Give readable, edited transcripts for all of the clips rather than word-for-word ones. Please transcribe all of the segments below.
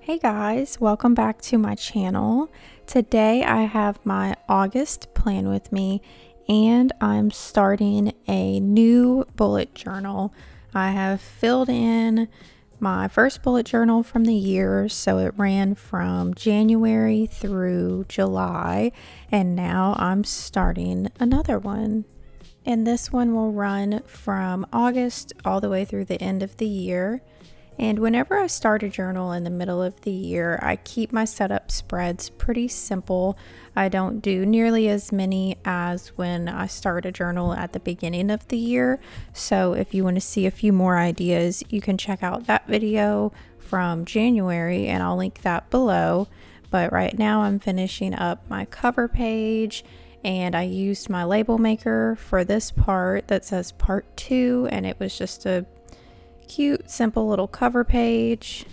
Hey guys, welcome back to my channel. Today I have my August plan with me and I'm starting a new bullet journal. I have filled in my first bullet journal from the year, so it ran from January through July, and now I'm starting another one. And this one will run from August all the way through the end of the year. And whenever I start a journal in the middle of the year, I keep my setup spreads pretty simple. I don't do nearly as many as when I start a journal at the beginning of the year. So if you want to see a few more ideas, you can check out that video from January and I'll link that below. But right now I'm finishing up my cover page, and I used my label maker for this part that says part 2, and it was just a cute, simple little cover page.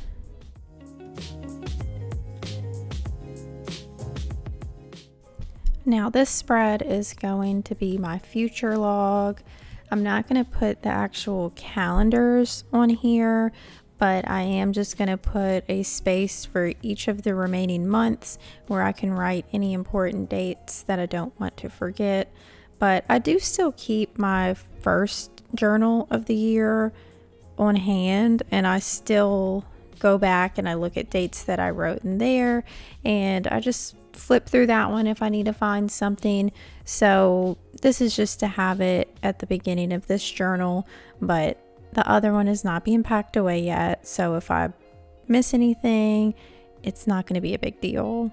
Now this spread is going to be my future log. I'm not going to put the actual calendars on here, but I am just going to put a space for each of the remaining months where I can write any important dates that I don't want to forget. But I do still keep my first journal of the year on hand, and I still go back and I look at dates that I wrote in there, and I just flip through that one if I need to find something. So this is just to have it at the beginning of this journal, but the other one is not being packed away yet, so if I miss anything, it's not going to be a big deal.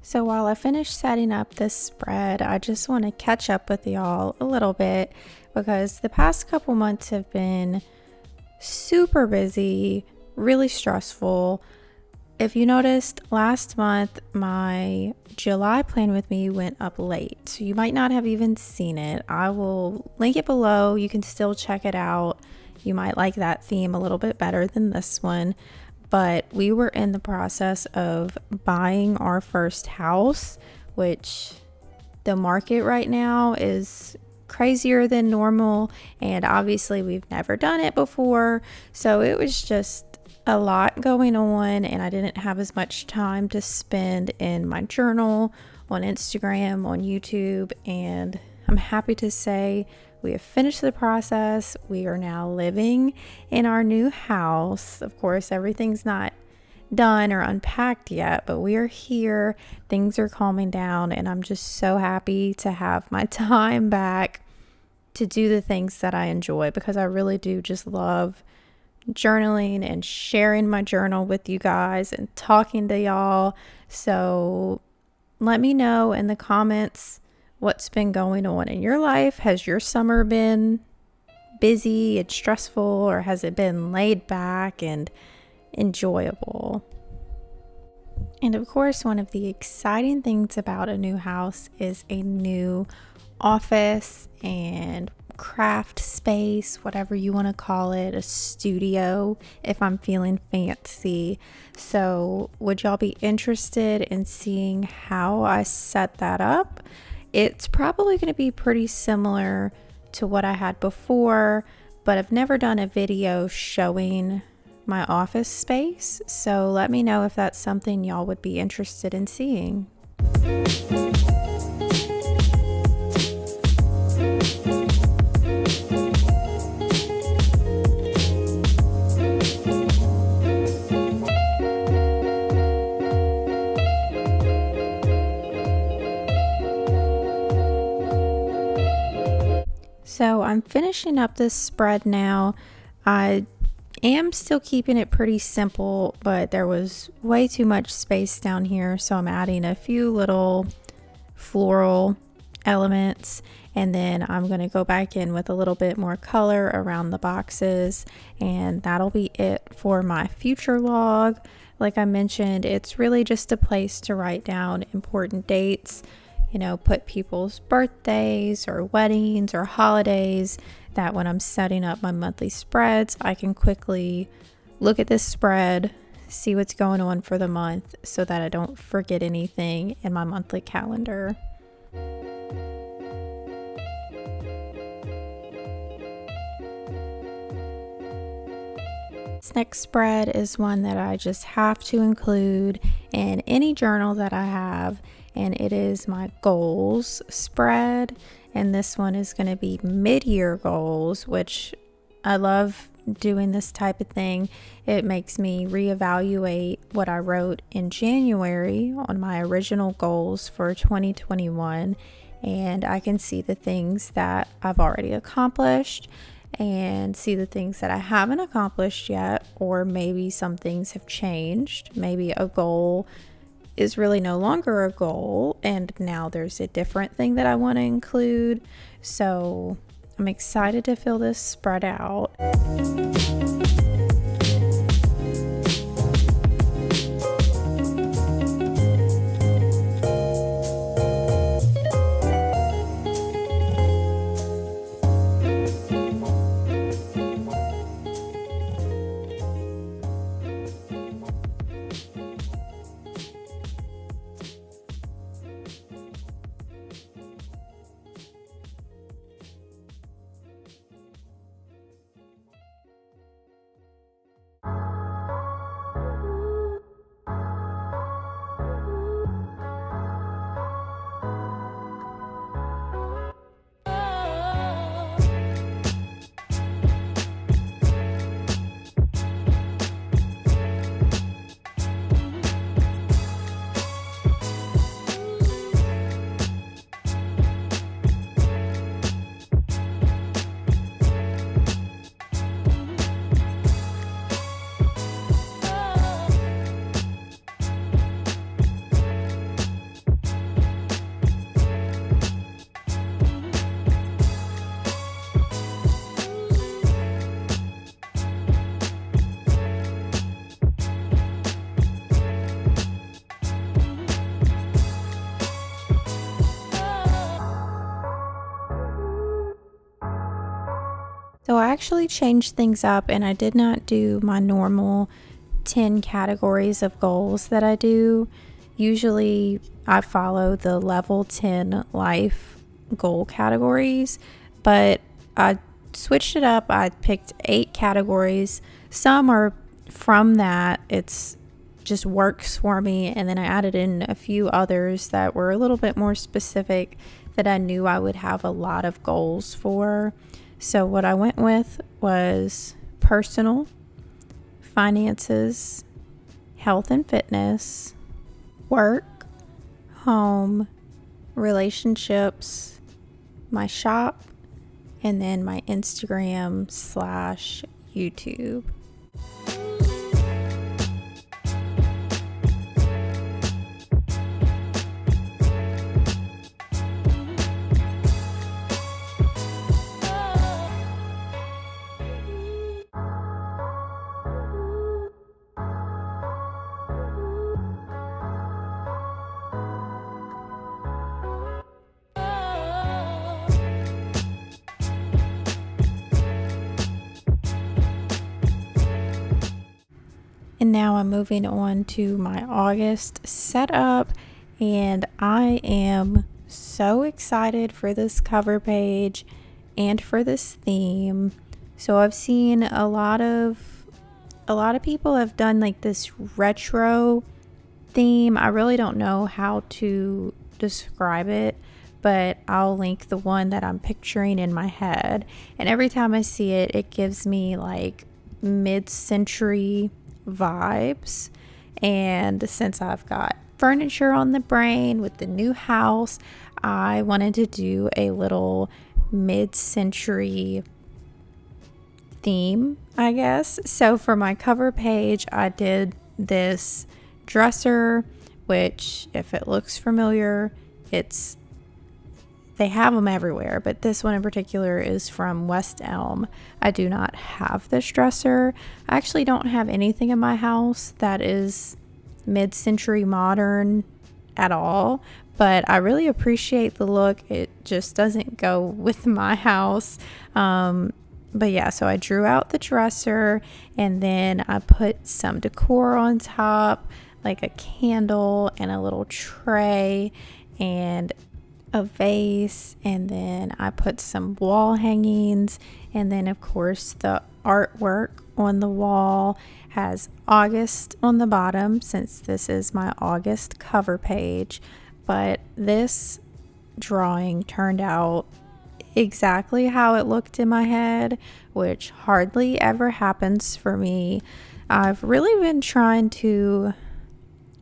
So while I finish setting up this spread, I just want to catch up with y'all a little bit, because the past couple months have been super busy, really stressful. If you noticed, last month my July plan with me went up late, so you might not have even seen it. I will link it below. You can still check it out. You might like that theme a little bit better than this one. But we were in the process of buying our first house, which the market right now is crazier than normal, and obviously we've never done it before, so it was just a lot going on, and I didn't have as much time to spend in my journal, on Instagram, on YouTube. And I'm happy to say we have finished the process. We are now living in our new house. Of course, everything's not done or unpacked yet, but we are here. Things are calming down, and I'm just so happy to have my time back to do the things that I enjoy, because I really do just love journaling and sharing my journal with you guys and talking to y'all. So let me know in the comments what's been going on in your life. Has your summer been busy and stressful, or has it been laid back and enjoyable? And of course, one of the exciting things about a new house is a new office and craft space, whatever you want to call it, a studio if I'm feeling fancy. So would y'all be interested in seeing how I set that up? It's probably going to be pretty similar to what I had before, but I've never done a video showing my office space, so let me know if that's something y'all would be interested in seeing. So I'm finishing up this spread now. I am still keeping it pretty simple, but there was way too much space down here, so I'm adding a few little floral elements, and then I'm going to go back in with a little bit more color around the boxes, and that'll be it for my future log. Like I mentioned, it's really just a place to write down important dates, you know, put people's birthdays or weddings or holidays, that when I'm setting up my monthly spreads, I can quickly look at this spread, see what's going on for the month, so that I don't forget anything in my monthly calendar. next spread is one that I just have to include in any journal that I have, and it is my goals spread. And this one is going to be mid-year goals, which I love doing this type of thing. It makes me reevaluate what I wrote in January on my original goals for 2021, and I can see the things that I've already accomplished and see the things that I haven't accomplished yet, or maybe some things have changed. Maybe a goal is really no longer a goal and now there's a different thing that I want to include. So I'm excited to fill this spread out. So I actually changed things up and I did not do my normal 10 categories of goals that I do. Usually I follow the level 10 life goal categories, but I switched it up. I picked 8 categories. Some are from that. It's just works for me. And then I added in a few others that were a little bit more specific that I knew I would have a lot of goals for. So what I went with was personal, finances, health and fitness, work, home, relationships, my shop, and then my Instagram/YouTube. And now I'm moving on to my August setup, and I am so excited for this cover page and for this theme. So I've seen a lot of people have done like this retro theme. I really don't know how to describe it, but I'll link the one that I'm picturing in my head. And every time I see it, it gives me like mid-century vibes. And since I've got furniture on the brain with the new house, I wanted to do a little mid-century theme, I guess. So for my cover page, I did this dresser, which if it looks familiar, they have them everywhere, but this one in particular is from West Elm. I do not have this dresser. I actually don't have anything in my house that is mid-century modern at all, but I really appreciate the look. It just doesn't go with my house. But yeah, so I drew out the dresser and then I put some decor on top, like a candle and a little tray and a vase, and then I put some wall hangings, and then of course the artwork on the wall has August on the bottom, since this is my August cover page, but this drawing turned out exactly how it looked in my head, which hardly ever happens for me. I've really been trying to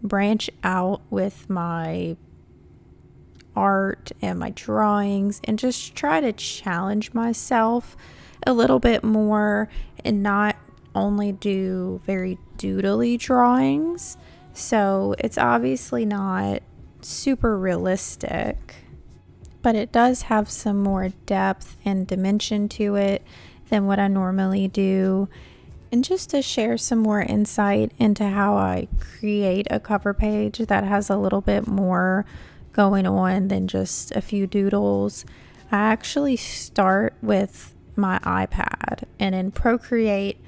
branch out with my art and my drawings and just try to challenge myself a little bit more and not only do very doodly drawings. So it's obviously not super realistic, but it does have some more depth and dimension to it than what I normally do. And just to share some more insight into how I create a cover page that has a little bit more going on than just a few doodles, I actually start with my iPad, and in Procreate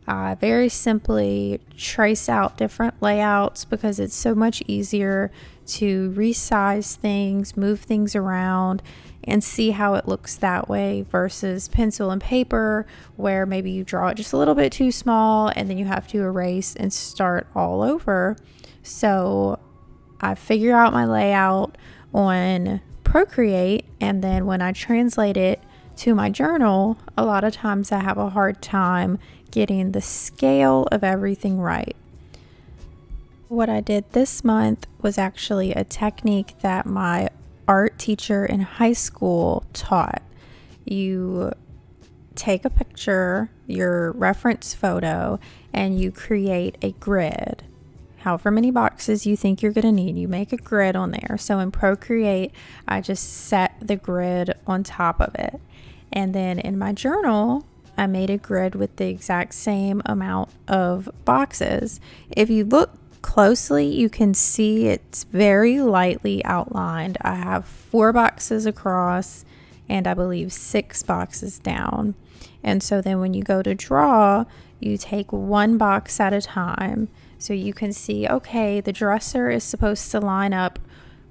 I very simply trace out different layouts because it's so much easier to resize things, move things around, and see how it looks that way versus pencil and paper, where maybe you draw it just a little bit too small and then you have to erase and start all over. So I figure out my layout on Procreate, and then when I translate it to my journal, a lot of times I have a hard time getting the scale of everything right. What I did this month was actually a technique that my art teacher in high school taught. You take a picture, your reference photo, and you create a grid. However many boxes you think you're going to need, you make a grid on there. So in Procreate, I just set the grid on top of it. And then in my journal, I made a grid with the exact same amount of boxes. If you look closely, you can see it's very lightly outlined. I have 4 boxes across and I believe 6 boxes down. And so then when you go to draw, you take 1 box at a time. So you can see, okay, the dresser is supposed to line up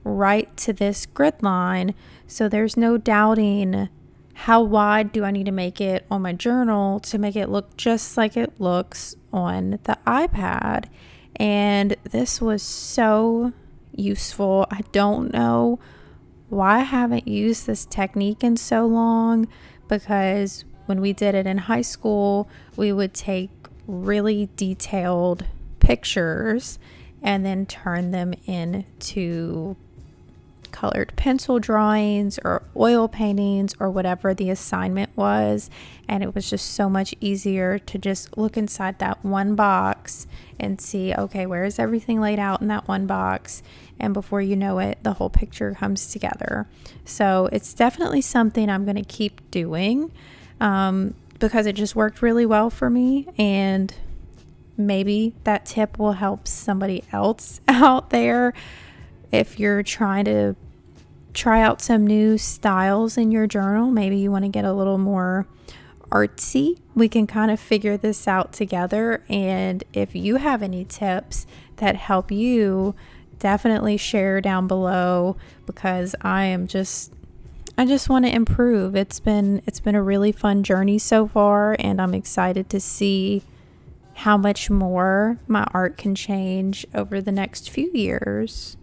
right to this grid line. So there's no doubting how wide do I need to make it on my journal to make it look just like it looks on the iPad. And this was so useful. I don't know why I haven't used this technique in so long, because when we did it in high school, we would take really detailed pictures and then turn them into colored pencil drawings or oil paintings or whatever the assignment was. And it was just so much easier to just look inside that one box and see, okay, where is everything laid out in that one box? And before you know it, the whole picture comes together. So it's definitely something I'm going to keep doing because it just worked really well for me. And maybe that tip will help somebody else out there. If you're trying to try out some new styles in your journal, maybe you want to get a little more artsy, we can kind of figure this out together. And if you have any tips that help you, definitely share down below, because I just want to improve. It's been a really fun journey so far, and I'm excited to see how much more my art can change over the next few years.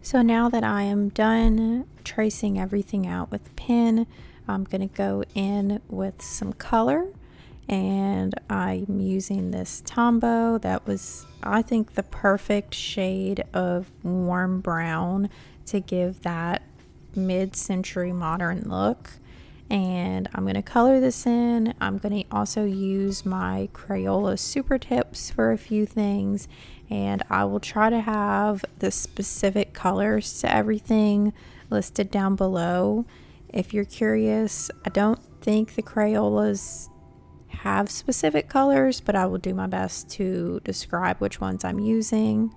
So now that I am done tracing everything out with pen, I'm going to go in with some color, and I'm using this Tombow that was, I think, the perfect shade of warm brown to give that mid-century modern look. And I'm going to color this in. I'm going to also use my Crayola Super Tips for a few things, and I will try to have the specific colors to everything listed down below. if you're curious. I don't think the Crayolas have specific colors, but I will do my best to describe which ones I'm using.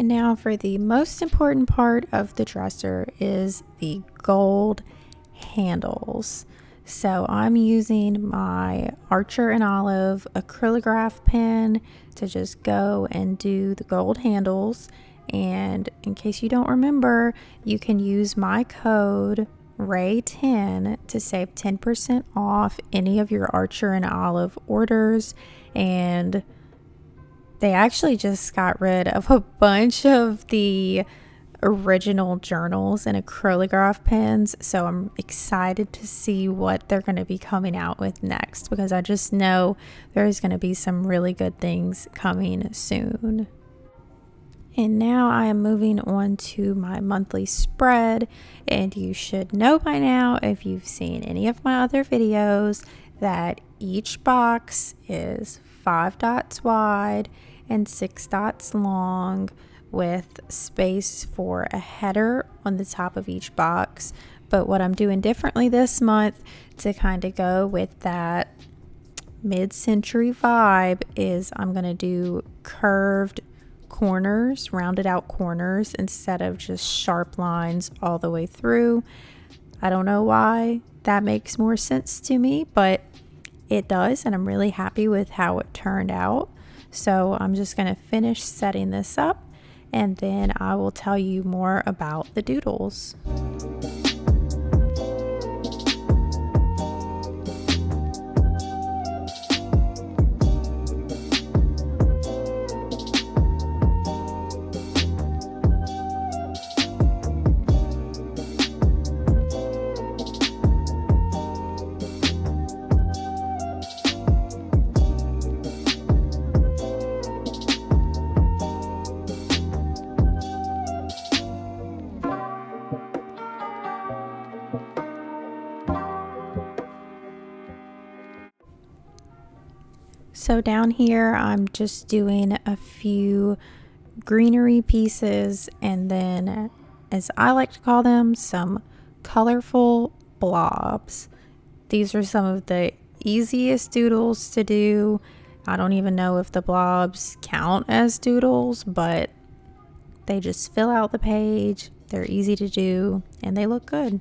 And now for the most important part of the dresser is the gold handles. So I'm using my Archer and Olive acrylograph pen to just go and do the gold handles. And in case you don't remember, you can use my code RAY10 to save 10% off any of your Archer and Olive orders. And they actually just got rid of a bunch of the original journals and acrylograph pens, so I'm excited to see what they're going to be coming out with next, because I just know there's going to be some really good things coming soon. And now I am moving on to my monthly spread, and you should know by now, if you've seen any of my other videos, that each box is 5 dots wide and 6 dots long, with space for a header on the top of each box. But what I'm doing differently this month to kind of go with that mid-century vibe is I'm going to do curved corners, rounded out corners, instead of just sharp lines all the way through. I don't know why that makes more sense to me, but it does, and I'm really happy with how it turned out. So I'm just going to finish setting this up, and then I will tell you more about the doodles. So down here, I'm just doing a few greenery pieces, and then, as I like to call them, some colorful blobs. These are some of the easiest doodles to do. I don't even know if the blobs count as doodles, but they just fill out the page. They're easy to do, and they look good.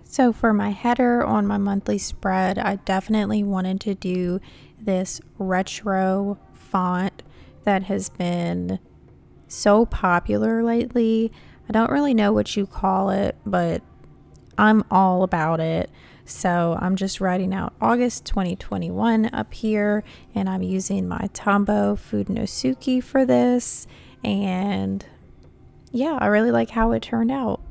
So for my header on my monthly spread, I definitely wanted to do this retro font that has been so popular lately. I don't really know what you call it, but I'm all about it. So I'm just writing out August 2021 up here, and I'm using my TombowUSA for this. And yeah, I really like how it turned out.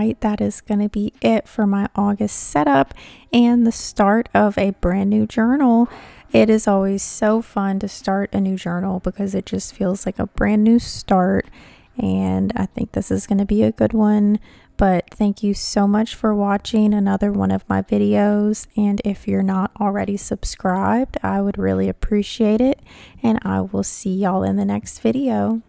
right, that is going to be it for my August setup and the start of a brand new journal. It is always so fun to start a new journal because it just feels like a brand new start, and I think this is going to be a good one. But thank you so much for watching another one of my videos, and if you're not already subscribed, I would really appreciate it, and I will see y'all in the next video.